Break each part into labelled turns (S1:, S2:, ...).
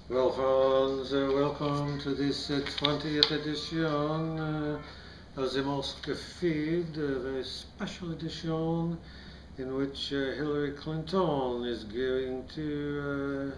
S1: Well, friends, welcome to this 20th edition of the Morsk feed, a very special edition in which Hillary Clinton is going to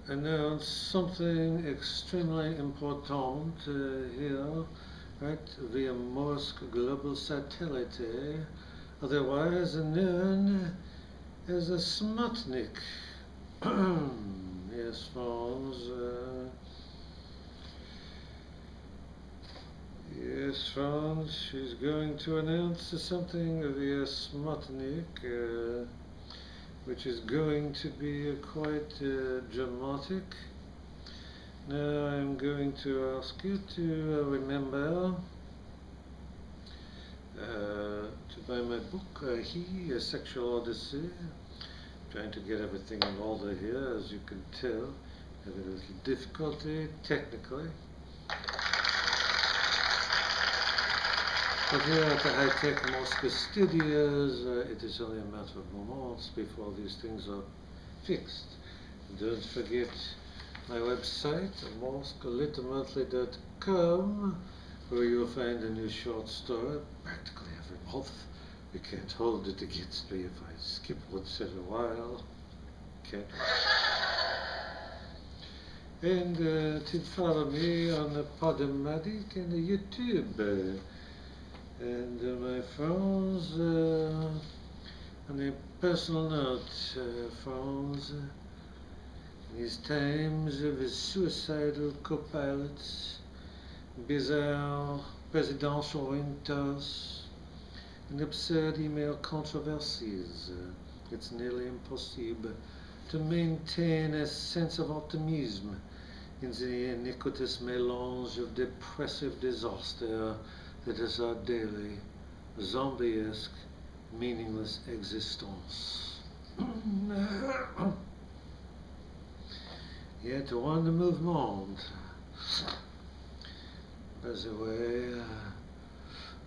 S1: announce something extremely important here, right, via Morsk Global Satellite, otherwise known as a Smutnik. Yes, friends. Yes, friends. She's going to announce something via Smutnik, which is going to be quite dramatic. Now I'm going to ask you to remember to buy my book, He, A Sexual Odyssey. Trying to get everything in order here, as you can tell. Have a little difficulty technically. But here at the high-tech Morsk studios, it is only a matter of moments before these things are fixed. Don't forget my website, morsklittlemonthly.com, where you'll find a new short story practically every month. We can't hold it against me if I skip once in a while. Okay. And to follow me on the Podomatic and the YouTube. And my friends, on a personal note, friends, in these times of suicidal co-pilots, bizarre presidential winters, and absurd email controversies, it's nearly impossible to maintain a sense of optimism in the iniquitous melange of depressive disaster that is our daily, zombie-esque, meaningless existence. Yet one movement. By the way,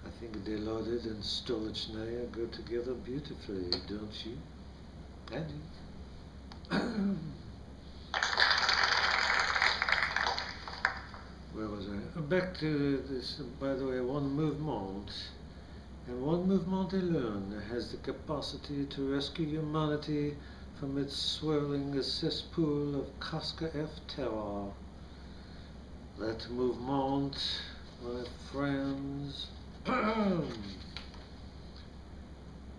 S1: I think deloaded and storage now go together beautifully, don't you? I do. Where was I? Back to this, by the way, one movement. And one movement alone has the capacity to rescue humanity from its swirling cesspool of Casca F terror. That movement, my friends,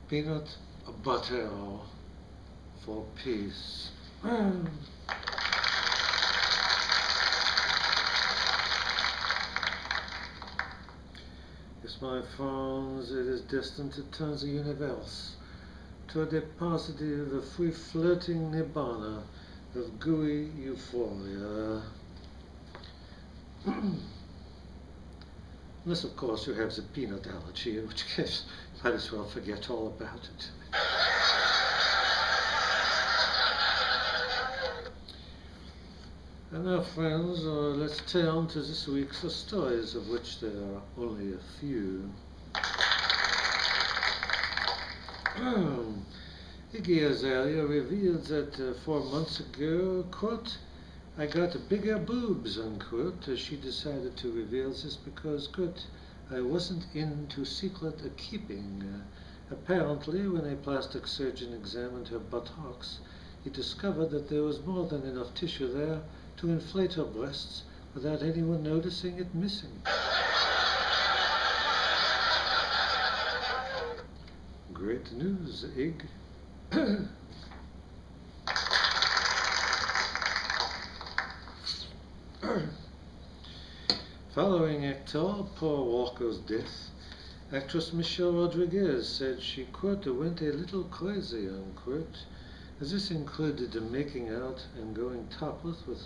S1: peanut butter for peace. Yes, my friends, it is destined to turn the universe toward a positive, free-floating nibbana of gooey euphoria. Unless, of course, you have the peanut allergy, in which case you might as well forget all about it. And now, friends, let's turn to this week's stories, of which there are only a few. Iggy Azalea revealed that 4 months ago, quote, I got bigger boobs, unquote. She decided to reveal this because, quote, I wasn't into secret keeping. Apparently, when a plastic surgeon examined her buttocks, he discovered that there was more than enough tissue there to inflate her breasts without anyone noticing it missing. Great news, Ig. Following actor Paul Walker's death, actress Michelle Rodriquez said she, quote, went a little crazy, unquote, as this included making out and going topless with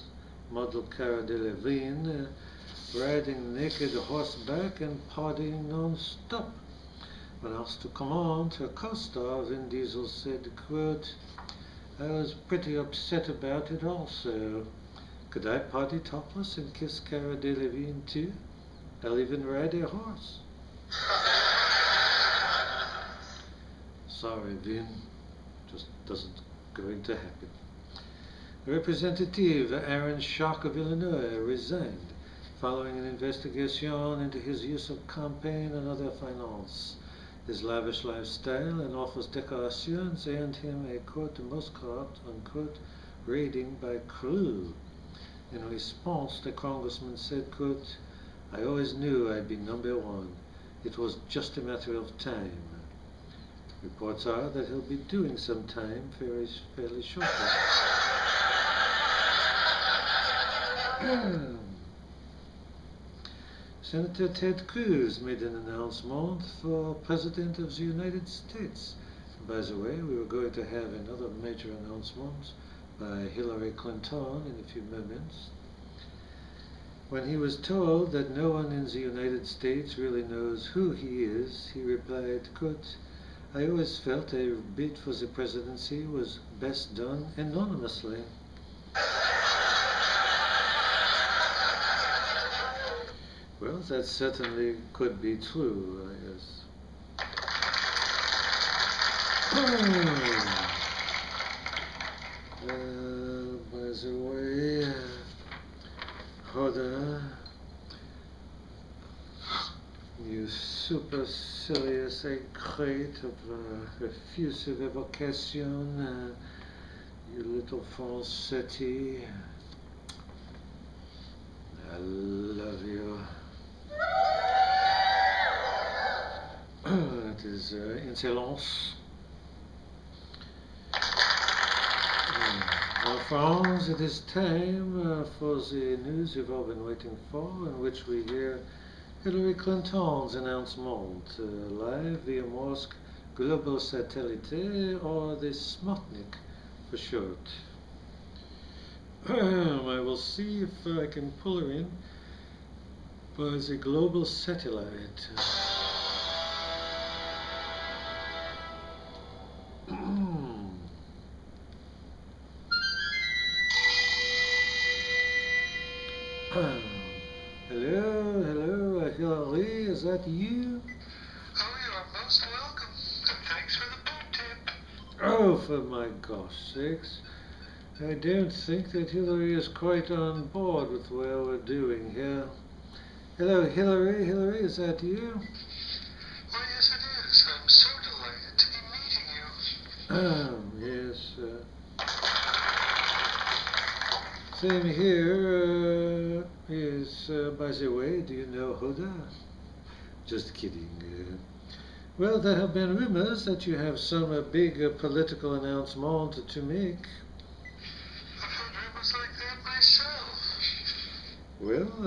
S1: model Cara Delevingne, riding naked horseback and partying non-stop. When asked to comment, her co-star Vin Diesel said, quote, I was pretty upset about it also. Could I party topless and kiss Cara Delevingne too? I'll even ride a horse. Sorry, Vin, just doesn't going to happen. Representative Aaron Schock of Illinois resigned following an investigation into his use of campaign and other finance. His lavish lifestyle and office decorations earned him a quote Muscat unquote rating by Cruz. In response, the congressman said, quote, "I always knew I'd be number one. It was just a matter of time." Reports are that he'll be doing some time fairly shortly. Senator Ted Cruz made an announcement for President of the United States. By the way, we were going to have another major announcement by Hilary Clinton in a few moments. When he was told that no one in the United States really knows who he is, he replied, quote, "I always felt a bid for the presidency was best done anonymously." Well, that certainly could be true, I guess. By the way, Hoda, you supercilious écrite of effusive evocation, you little falsetti, I love you. It is insolence. Well, friends, it is time for the news you've all been waiting for, in which we hear Hillary Clinton's announcement live via Morsk Global Satellite, or the Smutnik for short. I will see if I can pull her in by the Global Satellite. Hello, Hilary, is that you?
S2: Oh, you are most welcome, and thanks for the boot tip.
S1: Oh, for my gosh sakes. I don't think that Hilary is quite on board with what we're doing here. Hello, Hilary, is that you?
S2: Why, yes it is. I'm so delighted to be meeting you.
S1: Yes. Same here. Yes, by the way, do you know Hoda? Just kidding. Well, there have been rumors that you have some big political announcement to make.
S2: I've heard rumors like that myself.
S1: Well,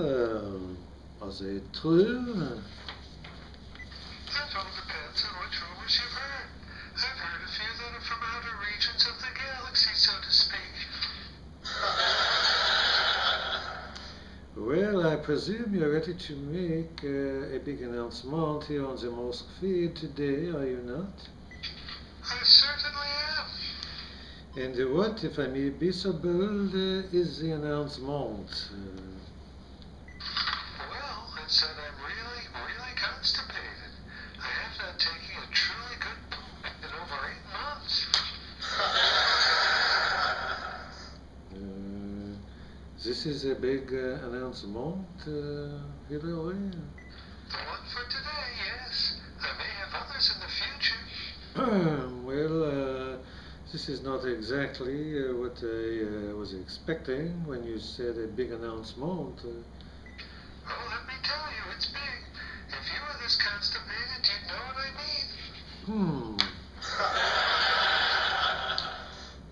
S1: are they true?
S2: That all depends on which rumors you've heard. I've heard a few that are from outer regions of the galaxy, so to speak.
S1: Well, I presume you're ready to make a big announcement here on the Morsk feed today, are you not?
S2: I certainly am.
S1: And what, if I may be so bold, is the announcement?
S2: Well, it's that I'm really constipated. I have not taken a truly good poop in over 8 months.
S1: This is a big announcement, Hilary?
S2: The one for today, yes. I may have others in the future.
S1: Well, this is not exactly what I was expecting when you said a big announcement.
S2: Well, let me tell you, it's big. If you were this constipated, you'd know what I mean.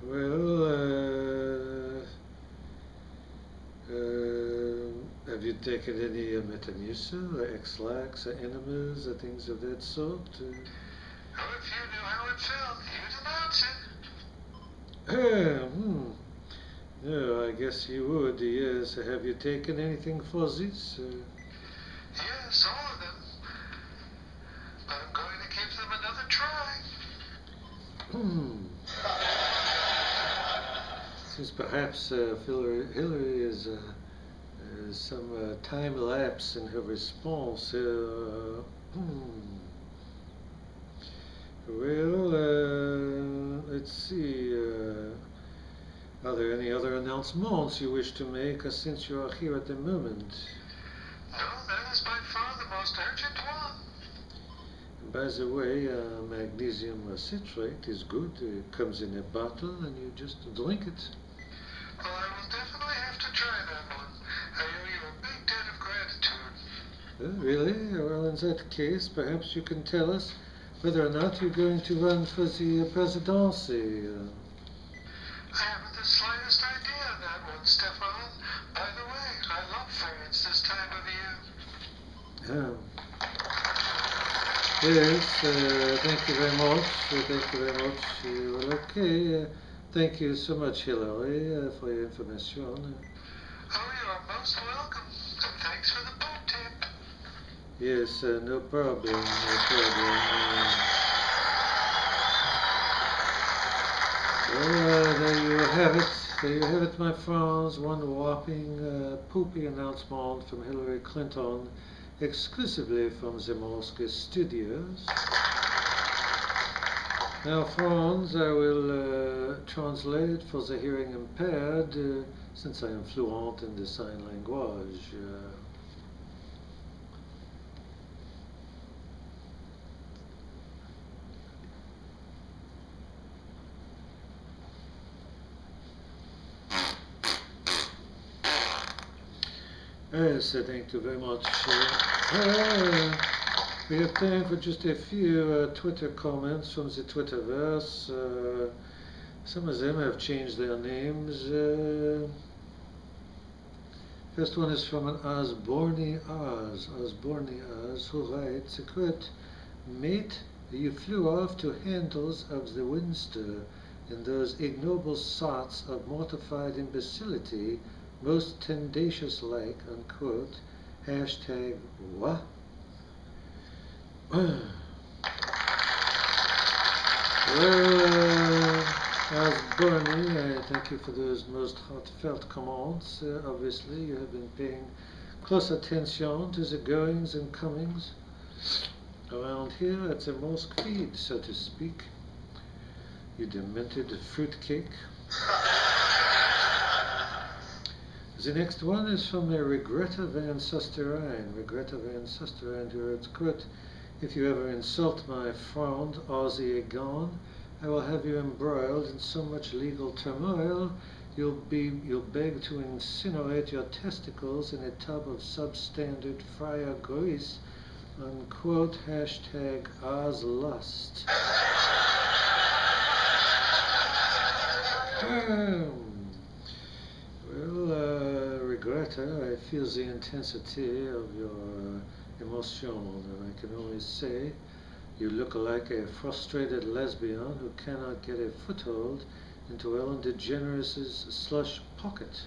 S1: Well, have you taken any Metamucil, or X-Lax, or enemas, or things of that sort?
S2: Oh, if you knew how it felt, you'd announce it.
S1: No, I guess you would, yes. Have you taken anything for this?
S2: Yes, all of them. But I'm going to give them another try.
S1: Since perhaps Hilary is some time lapse in her response. Well, let's see. Are there any other announcements you wish to make since you are here at the moment?
S2: No, that is by far the most urgent one.
S1: By the way, magnesium citrate is good. It comes in a bottle and you just drink it.
S2: Well, I will definitely have to try that one. I owe you a big debt of gratitude.
S1: Really? Well, in that case, perhaps you can tell us whether or not you're going to run for the presidency.
S2: I haven't the slightest idea on that one, Stephan. By the way, I love France this time of year.
S1: Yes, thank you very much. Thank you very much. Well, okay. Thank you so much, Hilary, for your information.
S2: Oh, you are most welcome. And thanks for the boat tip.
S1: Yes, no problem. No problem. Well, there you have it. There you have it, my friends. One whopping, poopy announcement from Hillary Clinton, exclusively from the Morsk Studios. Now, friends, I will translate for the hearing impaired, since I am fluent in the sign language. Yes, thank you very much. We have time for just a few Twitter comments from the Twitterverse. Some of them have changed their names. First one is from an Osborne Oz, who writes, quote, "Mate, you flew off to handles of the Winster in those ignoble sorts of mortified imbecility, most tendacious-like," unquote. Hashtag what? Well, as Bernie, I thank you for those most heartfelt comments. Obviously, you have been paying close attention to the goings and comings around here at the Morsk feed, so to speak. You demented fruitcake. The next one is from Regretta Van Susterine. Regretta Van Susterine, who writes, quote, "If you ever insult my friend Ozzy Egon, I will have you embroiled in so much legal turmoil, you'll beg to incinerate your testicles in a tub of substandard fryer grease," unquote. Hashtag Ozlust. Well, Regretta, I feel the intensity of your emotion, and I can only say you look like a frustrated lesbian who cannot get a foothold into Ellen DeGeneres' slush pocket.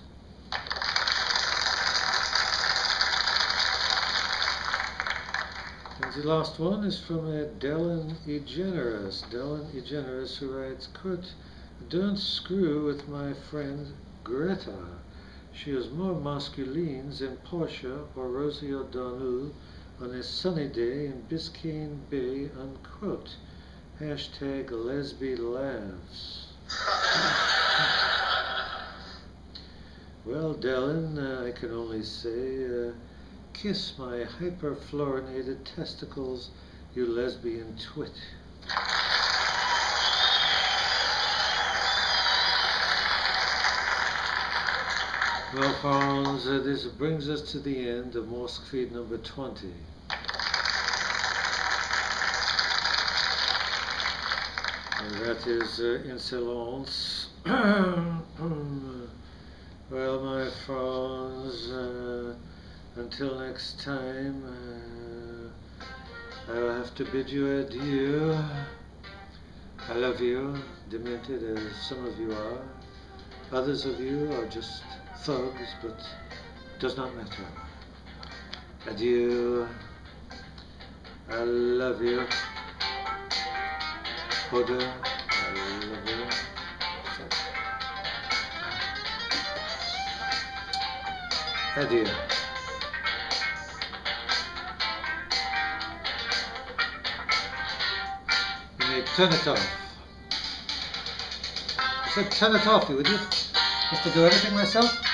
S1: And the last one is from Dellen Egeneres. Dellen Egeneres, who writes, quote, "Don't screw with my friend Greta. She is more masculine than Portia or Rosie O'Donnell on a sunny day in Biscayne Bay," unquote. Hashtag Lesby Laughs. Well, Dellen, I can only say, kiss my hyperfluorinated testicles, you lesbian twit. Well, friends, this brings us to the end of Morsk feed number 20. And that is insolence. Well, my friends, until next time, I will have to bid you adieu. I love you, demented as some of you are. Others of you are just thugs, but it does not matter. Adieu. I love you. Hoda, I love you. Adieu. You may turn it off. I said turn it off, you idiot. Just to do everything myself?